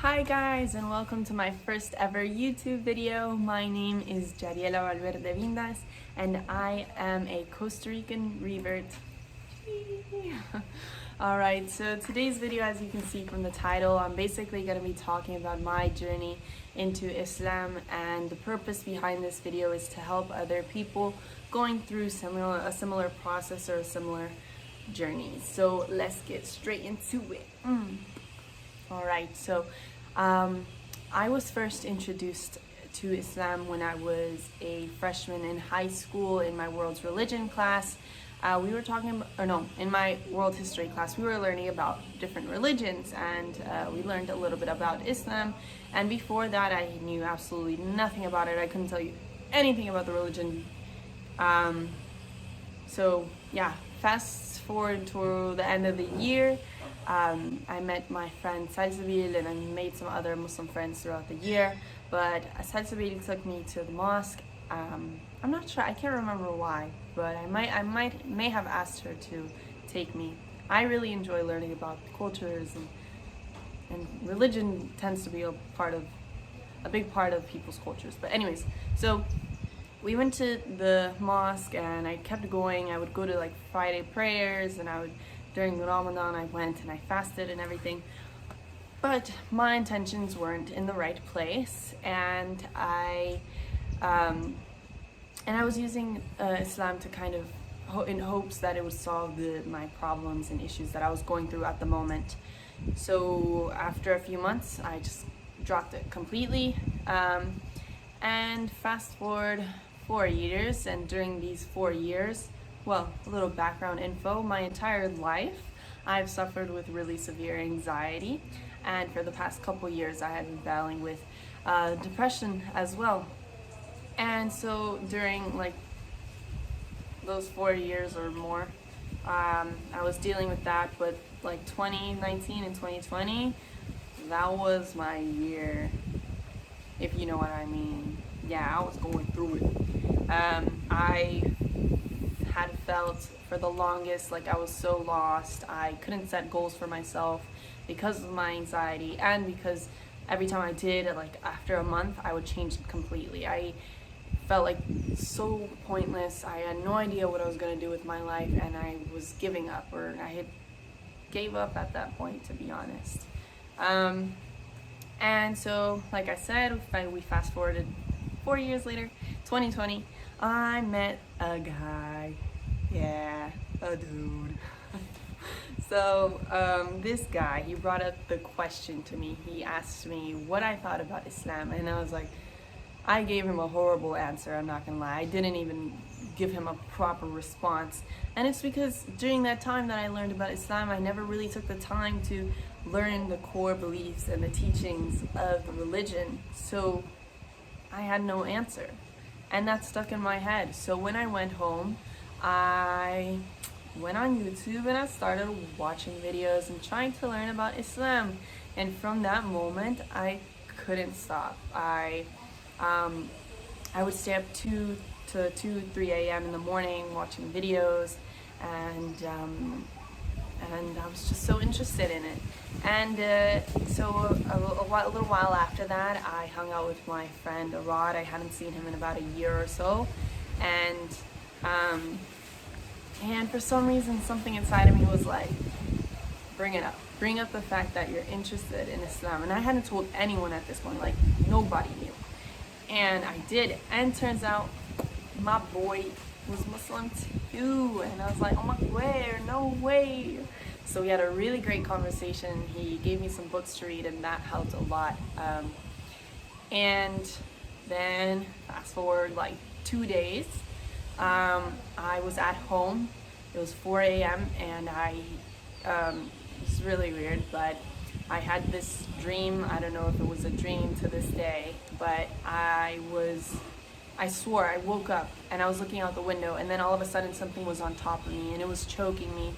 Hi guys, and welcome to my first ever YouTube video. My name is Jariela Valverde Vindas and I am a Costa Rican revert. Alright, so today's video, as you can see from the title, I'm basically going to be talking about my journey into Islam, and the purpose behind this video is to help other people going through a similar process or a similar journey. So let's get straight into it. Alright, so I was first introduced to Islam when I was a freshman in high school in my world's religion class. We were talking, in my world history class, we were learning about different religions, and we learned a little bit about Islam. And before that, I knew absolutely nothing about it. I couldn't tell you anything about the religion. So yeah, fast forward to the end of the year. I met my friend Salsabil, and I made some other Muslim friends throughout the year. But Salsabil took me to the mosque. I'm not sure, I can't remember why, but I may have asked her to take me. I really enjoy learning about cultures, and religion tends to be a big part of people's cultures. But anyways, so we went to the mosque and I kept going. I would go to like Friday prayers, and during Ramadan I went and I fasted and everything. But my intentions weren't in the right place, and I was using Islam to kind of in hopes that it would solve my problems and issues that I was going through at the moment. So after a few months, I just dropped it completely. And fast forward 4 years, and during these 4 years, well, a little background info, my entire life I've suffered with really severe anxiety, and for the past couple years I had been battling with depression as well. And so during like those 4 years or more, I was dealing with that. But like 2019 and 2020, that was my year, if you know what I mean. Yeah, I was going through it. I had felt for the longest like I was so lost. I couldn't set goals for myself because of my anxiety, and because every time I did, like after a month, I would change completely. I felt like so pointless. I had no idea what I was going to do with my life, and I was giving up, or I had gave up at that point, to be honest. And so, like I said, we fast forwarded 4 years later, 2020, I met a guy. Yeah, a dude. So this guy, he brought up the question to me. He asked me what I thought about Islam, and I was like, I gave him a horrible answer, I'm not gonna lie. I didn't even give him a proper response. And it's because during that time that I learned about Islam, I never really took the time to learn the core beliefs and the teachings of the religion. So I had no answer, and that stuck in my head. So when I went home, I went on YouTube and I started watching videos and trying to learn about Islam. And from that moment, I couldn't stop. I would stay up 2 to 3 a.m. in the morning watching videos, and I was just so interested in it. And so a little while after that, I hung out with my friend Arad. I hadn't seen him in about a year or so, and for some reason, something inside of me was like, bring up the fact that you're interested in Islam. And I hadn't told anyone at this point, like nobody knew. And I did, and turns out my boy was Muslim too, and I was like, oh my god, no way. So we had a really great conversation. He gave me some books to read, and that helped a lot. And then fast forward like 2 days, I was at home. It was 4 a.m. and it's really weird, but I had this dream. I don't know if it was a dream to this day, but I swore I woke up and I was looking out the window, and then all of a sudden something was on top of me and it was choking me,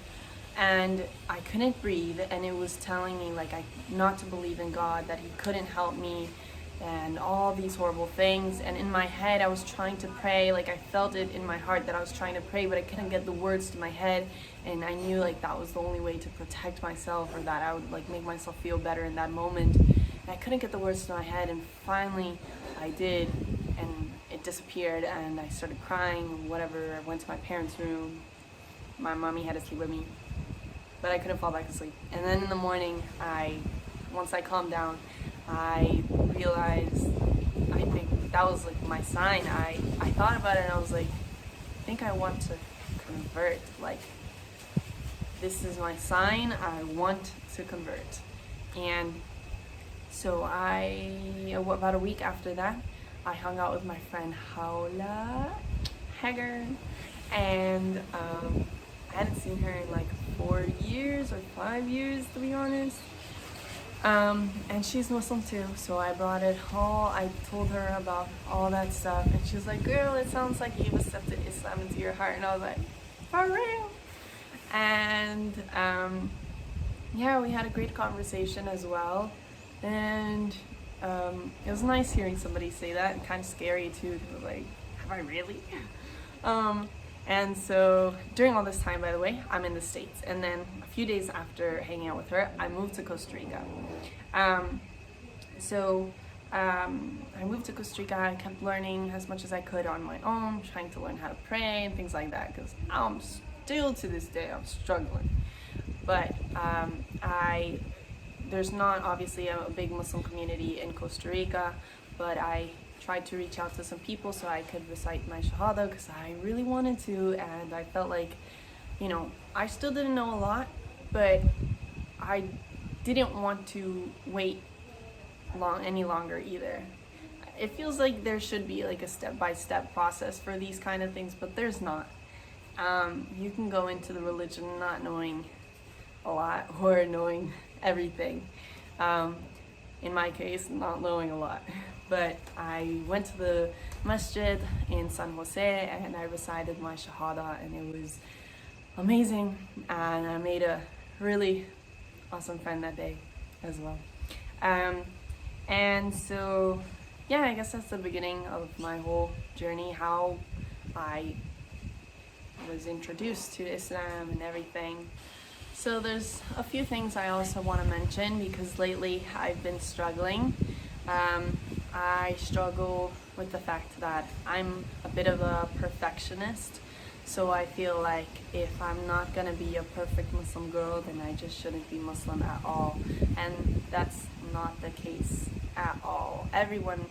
and I couldn't breathe, and it was telling me like not to believe in God, that he couldn't help me, and all these horrible things. And in my head I was trying to pray, like I felt it in my heart that I was trying to pray, but I couldn't get the words to my head, and I knew like that was the only way to protect myself, or that I would like make myself feel better in that moment. I couldn't get the words to my head, and finally I did, and it disappeared, and I started crying, whatever. I went to my parents' room. My mommy had to sleep with me, but I couldn't fall back asleep. And then in the morning, once I calmed down, I realized, I think that was like my sign. I thought about it and I was like, I think I want to convert. Like, this is my sign, I want to convert. And so about a week after that, I hung out with my friend Haula Hager, and I hadn't seen her in like 4 years or 5 years, to be honest. And she's Muslim too, so I brought it all. I told her about all that stuff, and she was like, girl, it sounds like you've accepted Islam into your heart. And I was like, for real? And yeah, we had a great conversation as well. And it was nice hearing somebody say that, and kind of scary too, because like, have I really? And so during all this time, by the way, I'm in the States. And then a few days after hanging out with her, I moved to Costa Rica. I moved to Costa Rica. I kept learning as much as I could on my own, trying to learn how to pray and things like that, because I'm still to this day, I'm struggling. But there's not obviously a big Muslim community in Costa Rica, but I tried to reach out to some people so I could recite my Shahada, because I really wanted to, and I felt like, you know, I still didn't know a lot, but I didn't want to wait any longer either. It feels like there should be like a step-by-step process for these kind of things, but there's not. You can go into the religion not knowing a lot or knowing everything. In my case, not knowing a lot. But I went to the masjid in San Jose and I recited my Shahada, and it was amazing, and I made a really awesome friend that day as well. And so yeah, I guess that's the beginning of my whole journey, how I was introduced to Islam and everything. So there's a few things I also want to mention, because lately I've been struggling. I struggle with the fact that I'm a bit of a perfectionist, so I feel like if I'm not gonna be a perfect Muslim girl, then I just shouldn't be Muslim at all, and that's not the case at all. Everyone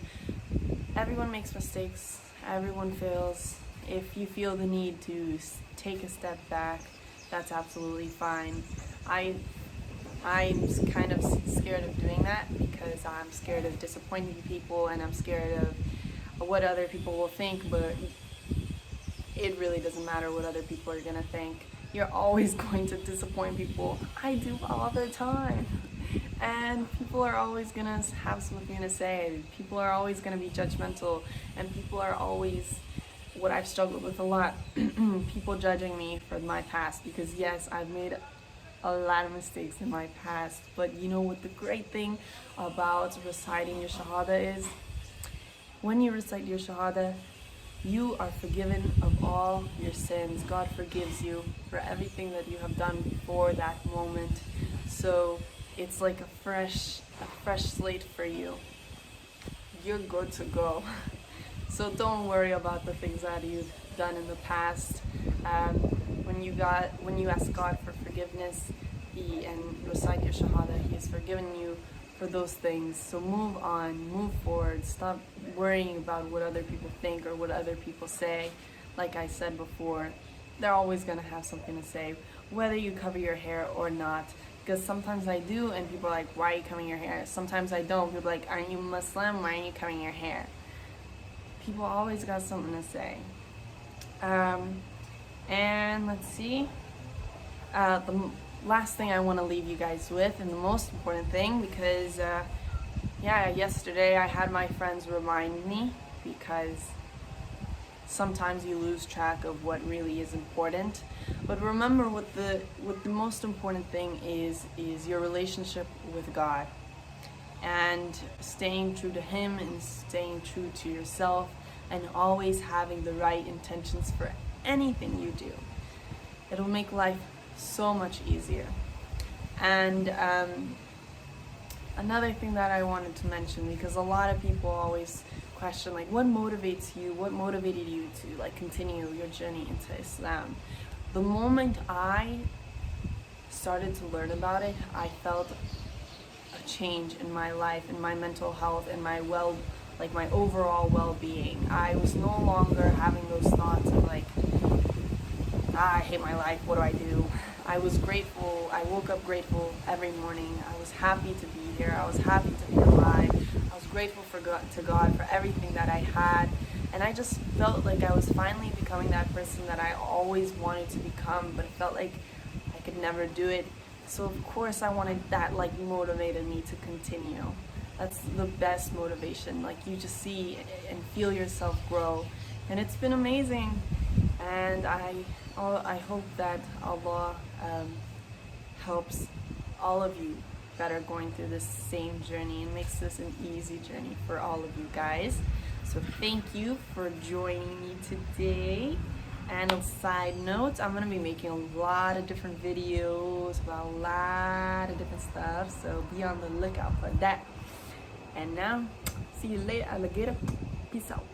makes mistakes, everyone fails. If you feel the need to take a step back, that's absolutely fine. I'm kind of scared of doing that, because I'm scared of disappointing people, and I'm scared of what other people will think, but it really doesn't matter what other people are gonna think. You're always going to disappoint people. I do all the time. And people are always gonna have something to say. People are always gonna be judgmental, and people are always, what I've struggled with a lot, people judging me for my past, because yes, I've made a lot of mistakes in my past, but you know what the great thing about reciting your Shahada is? When you recite your Shahada, you are forgiven of all your sins. God forgives you for everything that you have done before that moment. So it's like a fresh slate for you. You're good to go. So don't worry about the things that you've done in the past. When you ask God for forgiveness, and recite your Shahada, He has forgiven you for those things. So move on, move forward. Stop worrying about what other people think or what other people say. Like I said before, they're always gonna have something to say, whether you cover your hair or not. Because sometimes I do, and people are like, why are you covering your hair? Sometimes I don't. People are like, aren't you Muslim? Why aren't you covering your hair? People always got something to say. And let's see. The last thing I want to leave you guys with, and the most important thing, because yesterday I had my friends remind me, because sometimes you lose track of what really is important. But remember, what the most important thing is your relationship with God, and staying true to Him, and staying true to yourself, and always having the right intentions for anything you do. It'll make life so much easier. And another thing that I wanted to mention, because a lot of people always question like, what motivates you, what motivated you to like continue your journey into Islam? The moment I started to learn about it, I felt a change in my life, in my mental health, in my my overall well-being. I was no longer having those thoughts of like, I hate my life, what do I do? I was grateful. I woke up grateful every morning. I was happy to be here. I was happy to be alive. I was grateful to God for everything that I had. And I just felt like I was finally becoming that person that I always wanted to become, but it felt like I could never do it. So of course I wanted that, like, motivated me to continue. That's the best motivation. Like, you just see and feel yourself grow. And it's been amazing. And I hope that Allah helps all of you that are going through this same journey and makes this an easy journey for all of you guys. So thank you for joining me today. And on side note, I'm going to be making a lot of different videos about a lot of different stuff. So be on the lookout for that. And now, see you later, alligator. Peace out.